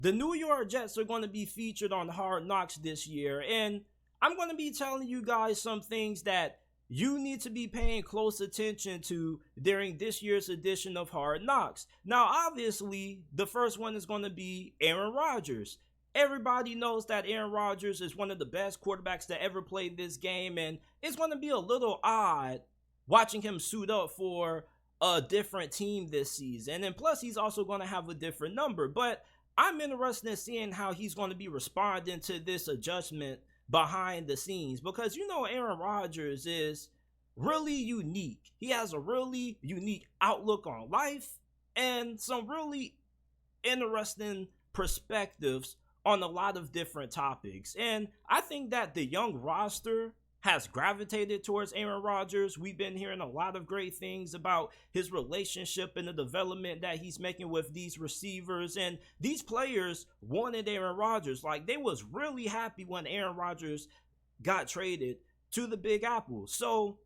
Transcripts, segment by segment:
The New York Jets are going to be featured on Hard Knocks this year, and I'm going to be telling you guys some things that you need to be paying close attention to during this year's edition of Hard Knocks. Now, obviously, the first one is going to be Aaron Rodgers. Everybody knows that Aaron Rodgers is one of the best quarterbacks to ever play this game, and it's going to be a little odd watching him suit up for a different team this season. And plus, he's also going to have a different number. But I'm interested in seeing how he's going to be responding to this adjustment behind the scenes, because Aaron Rodgers is really unique. He has a really unique outlook on life and some really interesting perspectives on a lot of different topics. And I think that the young roster has gravitated towards Aaron Rodgers. We've been hearing a lot of great things about his relationship and the development that he's making with these receivers. And these players wanted Aaron Rodgers. Like, they was really happy when Aaron Rodgers got traded to the Big Apple. So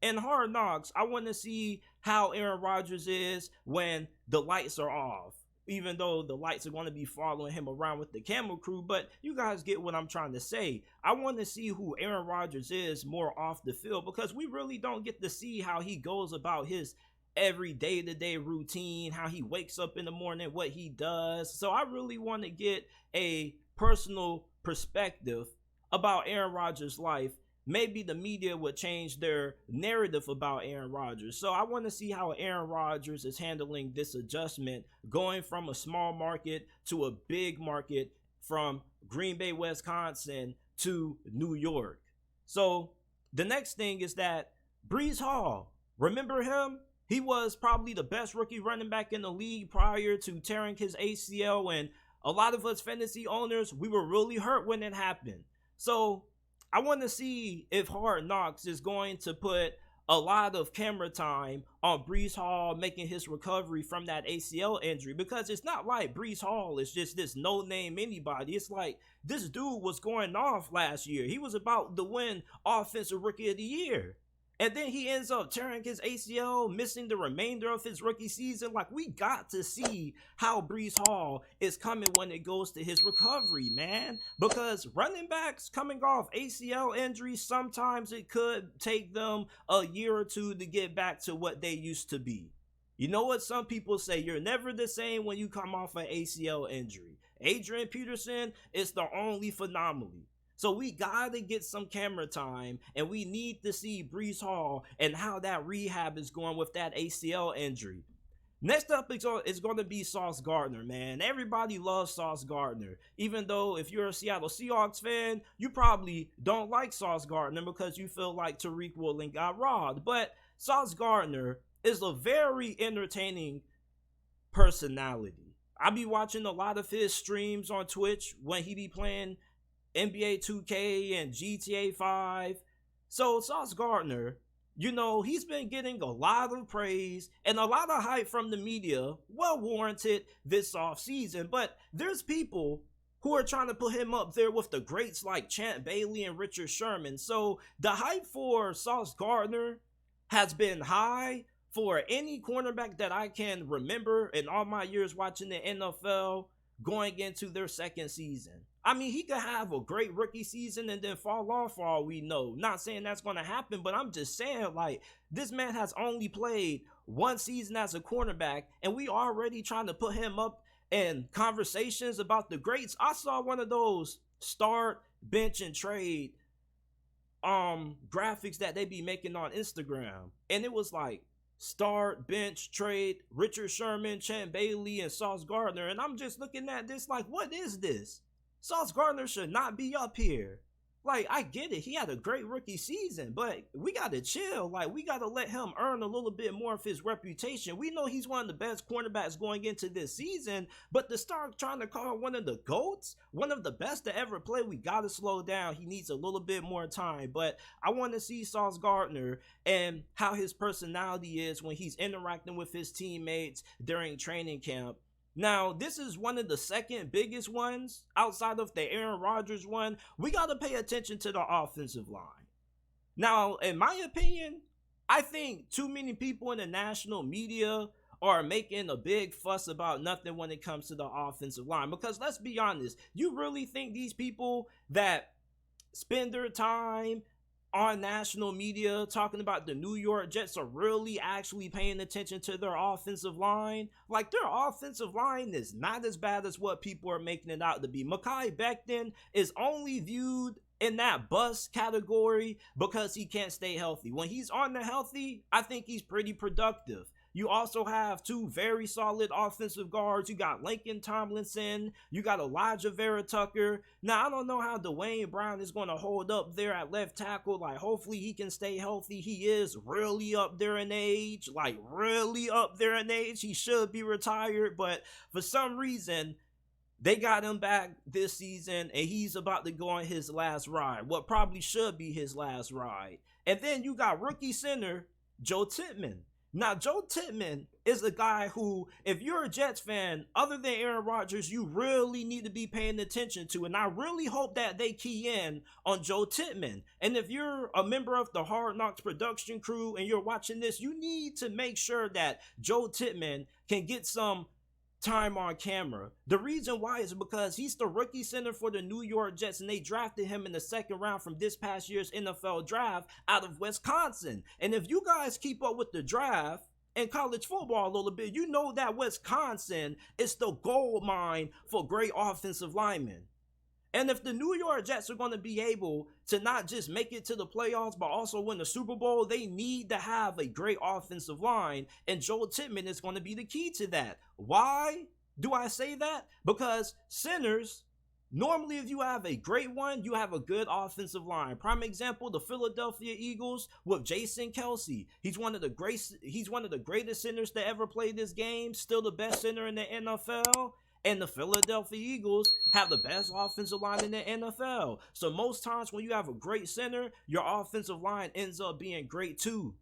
in Hard Knocks, I want to see how Aaron Rodgers is when the lights are off, even though the lights are going to be following him around with the camera crew. But you guys get what I'm trying to say. I want to see who Aaron Rodgers is more off the field, because we really don't get to see how he goes about his every day-to-day routine, how he wakes up in the morning, what he does. So I really want to get a personal perspective about Aaron Rodgers' life. Maybe the media would change their narrative about Aaron Rodgers. So I want to see how Aaron Rodgers is handling this adjustment, going from a small market to a big market, from Green Bay, Wisconsin to New York. So the next thing is that Breece Hall, remember him? He was probably the best rookie running back in the league prior to tearing his ACL. And a lot of us fantasy owners, we were really hurt when it happened. So I want to see if Hard Knocks is going to put a lot of camera time on Breece Hall making his recovery from that ACL injury, because it's not like Breece Hall is just this no-name anybody. It's like this dude was going off last year. He was about to win Offensive Rookie of the Year. And then he ends up tearing his ACL, missing the remainder of his rookie season. Like, we got to see how Breece Hall is coming when it goes to his recovery, man. Because running backs coming off ACL injuries, sometimes it could take them a year or two to get back to what they used to be. You know what some people say? You're never the same when you come off an ACL injury. Adrian Peterson is the only anomaly. So we got to get some camera time, and we need to see Breece Hall and how that rehab is going with that ACL injury. Next up is going to be Sauce Gardner, man. Everybody loves Sauce Gardner. Even though if you're a Seattle Seahawks fan, you probably don't like Sauce Gardner because you feel like Tariq Woolen got robbed. But Sauce Gardner is a very entertaining personality. I be watching a lot of his streams on Twitch when he be playing NBA 2K and GTA 5. So Sauce Gardner, he's been getting a lot of praise and a lot of hype from the media, well warranted this offseason. But there's people who are trying to put him up there with the greats like Champ Bailey and Richard Sherman. So the hype for Sauce Gardner has been high for any cornerback that I can remember in all my years watching the NFL going into their second season. I mean, he could have a great rookie season and then fall off for all we know. Not saying that's going to happen, but I'm just saying, like, this man has only played one season as a cornerback, and we already trying to put him up in conversations about the greats. I saw one of those start, bench, and trade graphics that they be making on Instagram, and it was like start, bench, trade, Richard Sherman, Champ Bailey, and Sauce Gardner. And I'm just looking at this like, what is this? Sauce Gardner should not be up here. Like, I get it. He had a great rookie season, but we got to chill. Like, we got to let him earn a little bit more of his reputation. We know he's one of the best cornerbacks going into this season, but to start trying to call one of the GOATs, one of the best to ever play, we got to slow down. He needs a little bit more time, but I want to see Sauce Gardner and how his personality is when he's interacting with his teammates during training camp. Now, this is one of the second biggest ones outside of the Aaron Rodgers one. We got to pay attention to the offensive line. Now, in my opinion, I think too many people in the national media are making a big fuss about nothing when it comes to the offensive line. Because let's be honest, you really think these people that spend their time on national media talking about the New York Jets are really actually paying attention to their offensive line? Like, their offensive line is not as bad as what people are making it out to be. Mekhi Becton is only viewed in that bust category because he can't stay healthy. When he's on the healthy, I think he's pretty productive. You also have two very solid offensive guards. You got Lincoln Tomlinson. You got Elijah Vera Tucker. Now, I don't know how Dwayne Brown is going to hold up there at left tackle. Like, hopefully he can stay healthy. He is really up there in age. Like, really up there in age. He should be retired. But for some reason, they got him back this season, and he's about to go on his last ride. What probably should be his last ride. And then you got rookie center Joe Tippmann. Now, Joe Tippmann is the guy who, if you're a Jets fan, other than Aaron Rodgers, you really need to be paying attention to. And I really hope that they key in on Joe Tippmann. And if you're a member of the Hard Knocks production crew and you're watching this, you need to make sure that Joe Tippmann can get some time on camera. The reason why is because he's the rookie center for the New York Jets, and they drafted him in the second round from this past year's NFL draft out of Wisconsin. And if you guys keep up with the draft and college football a little bit, you know that Wisconsin is the gold mine for great offensive linemen. And if the New York Jets are going to be able to not just make it to the playoffs, but also win the Super Bowl, they need to have a great offensive line. And Joel Tippmann is going to be the key to that. Why do I say that? Because centers, normally if you have a great one, you have a good offensive line. Prime example, the Philadelphia Eagles with Jason Kelce. He's one of the greatest centers to ever play this game. Still the best center in the NFL. And the Philadelphia Eagles have the best offensive line in the NFL. So most times when you have a great center, your offensive line ends up being great too.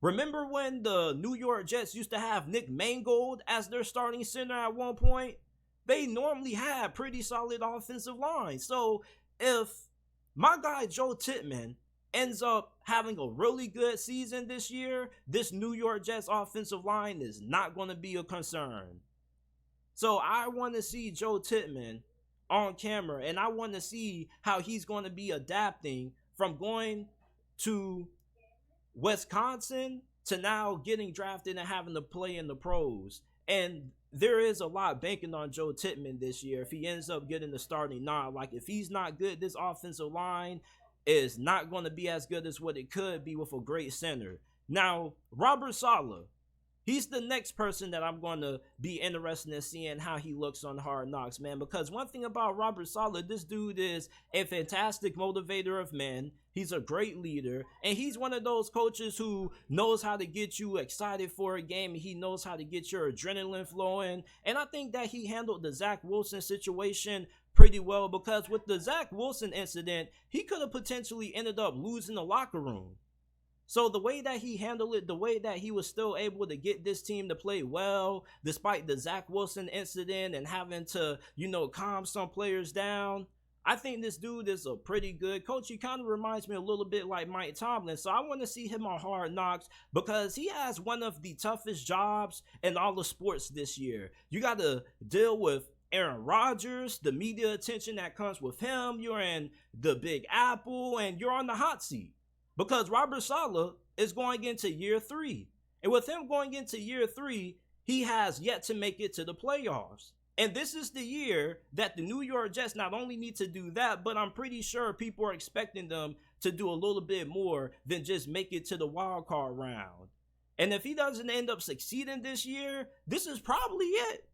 Remember when the New York Jets used to have Nick Mangold as their starting center at one point? They normally had pretty solid offensive lines. So if my guy Joe Tippmann ends up having a really good season this year, this New York Jets offensive line is not going to be a concern. So I want to see Joe Tippmann on camera, and I want to see how he's going to be adapting from going to Wisconsin to now getting drafted and having to play in the pros. And there is a lot banking on Joe Tippmann this year if he ends up getting the starting nod. Like, if he's not good, this offensive line is not going to be as good as what it could be with a great center. Now, Robert Saleh, he's the next person that I'm going to be interested in seeing how he looks on Hard Knocks, man. Because one thing about Robert Saleh, this dude is a fantastic motivator of men. He's a great leader. And he's one of those coaches who knows how to get you excited for a game. He knows how to get your adrenaline flowing. And I think that he handled the Zach Wilson situation pretty well. Because with the Zach Wilson incident, he could have potentially ended up losing the locker room. So the way that he handled it, the way that he was still able to get this team to play well, despite the Zach Wilson incident and having to, calm some players down, I think this dude is a pretty good coach. He kind of reminds me a little bit like Mike Tomlin. So I want to see him on Hard Knocks because he has one of the toughest jobs in all of sports this year. You got to deal with Aaron Rodgers, the media attention that comes with him. You're in the Big Apple and you're on the hot seat. Because Robert Saleh is going into year 3. And with him going into year 3, he has yet to make it to the playoffs. And this is the year that the New York Jets not only need to do that, but I'm pretty sure people are expecting them to do a little bit more than just make it to the wild card round. And if he doesn't end up succeeding this year, this is probably it.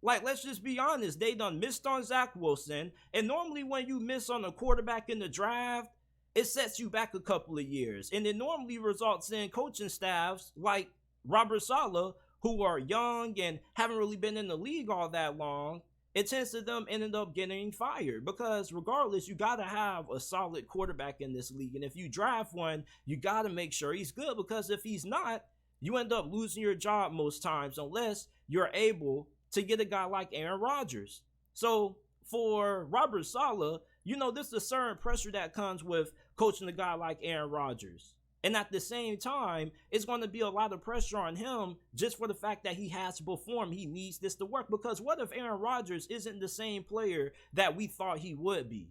Like, let's just be honest. They done missed on Zach Wilson. And normally when you miss on a quarterback in the draft, it sets you back a couple of years. And it normally results in coaching staffs like Robert Saleh, who are young and haven't really been in the league all that long. It tends to them ended up getting fired because regardless, you got to have a solid quarterback in this league. And if you draft one, you got to make sure he's good because if he's not, you end up losing your job most times unless you're able to get a guy like Aaron Rodgers. So for Robert Saleh, there's a certain pressure that comes with coaching a guy like Aaron Rodgers. And at the same time, it's going to be a lot of pressure on him just for the fact that he has to perform. He needs this to work. Because what if Aaron Rodgers isn't the same player that we thought he would be?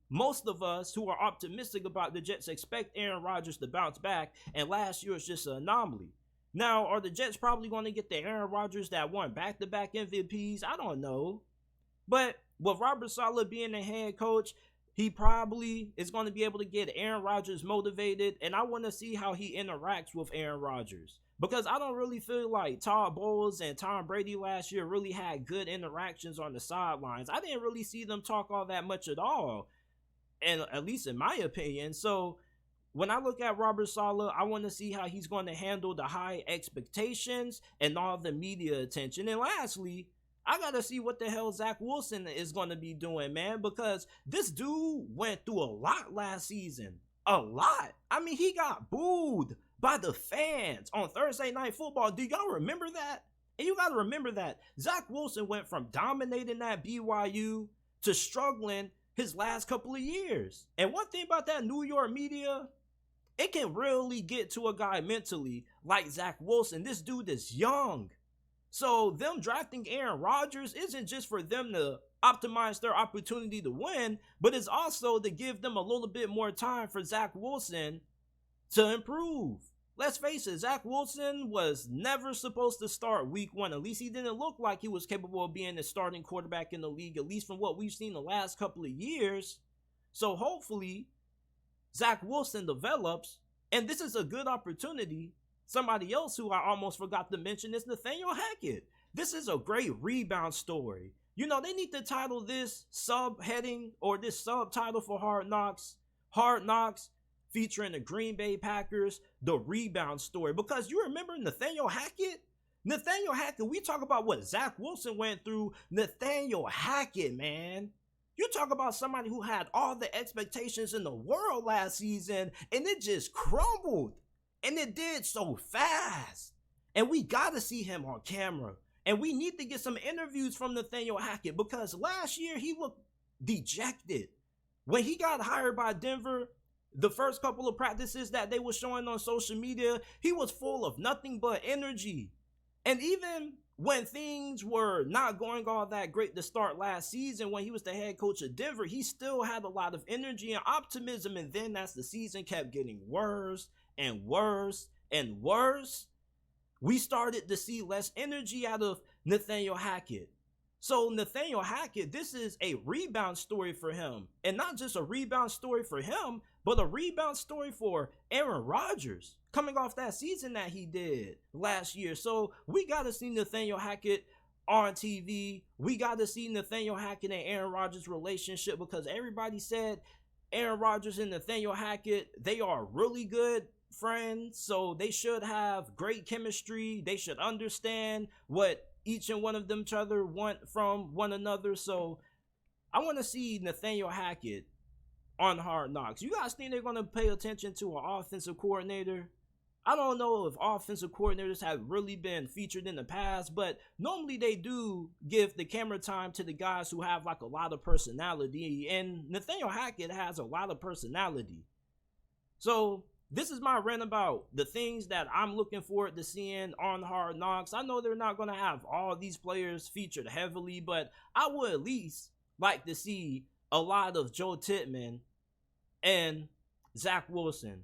Most of us who are optimistic about the Jets expect Aaron Rodgers to bounce back, and last year was just an anomaly. Now, are the Jets probably going to get the Aaron Rodgers that won back-to-back MVPs? I don't know. But with Robert Saleh being the head coach, he probably is going to be able to get Aaron Rodgers motivated, and I want to see how he interacts with Aaron Rodgers. Because I don't really feel like Todd Bowles and Tom Brady last year really had good interactions on the sidelines. I didn't really see them talk all that much at all, and at least in my opinion. So when I look at Robert Saleh, I want to see how he's going to handle the high expectations and all the media attention. And lastly, I gotta see what the hell Zach Wilson is going to be doing, man, because this dude went through a lot last season. A lot. I mean, he got booed by the fans on Thursday Night Football. Do y'all remember that? And you gotta remember that Zach Wilson went from dominating that BYU to struggling his last couple of years. And one thing about that New York media, it can really get to a guy mentally like Zach Wilson. This dude is young. So them drafting Aaron Rodgers isn't just for them to optimize their opportunity to win, but it's also to give them a little bit more time for Zach Wilson to improve. Let's face it, Zach Wilson was never supposed to start week one. At least he didn't look like he was capable of being the starting quarterback in the league, at least from what we've seen the last couple of years. So hopefully Zach Wilson develops, and this is a good opportunity. Somebody else who I almost forgot to mention is Nathaniel Hackett. This is a great rebound story. You know, they need to title this subheading or this subtitle for Hard Knocks, featuring the Green Bay Packers, the rebound story. Because you remember Nathaniel Hackett? Nathaniel Hackett, we talk about what Zach Wilson went through. Nathaniel Hackett, man. You talk about somebody who had all the expectations in the world last season, and it just crumbled. And it did so fast. And we got to see him on camera. And we need to get some interviews from Nathaniel Hackett, because last year he looked dejected. When he got hired by Denver, the first couple of practices that they were showing on social media, he was full of nothing but energy. And even when things were not going all that great to start last season, when he was the head coach of Denver, he still had a lot of energy and optimism. And then as the season kept getting worse and worse and worse, we started to see less energy out of Nathaniel Hackett. So Nathaniel Hackett, this is a rebound story for him. And not just a rebound story for him, but a rebound story for Aaron Rodgers, coming off that season that he did last year. So we got to see Nathaniel Hackett on TV. We got to see Nathaniel Hackett and Aaron Rodgers' relationship, because everybody said Aaron Rodgers and Nathaniel Hackett, they are really good friends, so they should have great chemistry. They should understand what each and one of them each other want from one another. So I want to see Nathaniel Hackett on Hard Knocks. You guys think they're going to pay attention to an offensive coordinator? I don't know if offensive coordinators have really been featured in the past, but normally they do give the camera time to the guys who have like a lot of personality, and Nathaniel Hackett has a lot of personality. So this is my rant about the things that I'm looking forward to seeing on Hard Knocks. I know they're not going to have all these players featured heavily, but I would at least like to see a lot of Joe Tittman and Zach Wilson.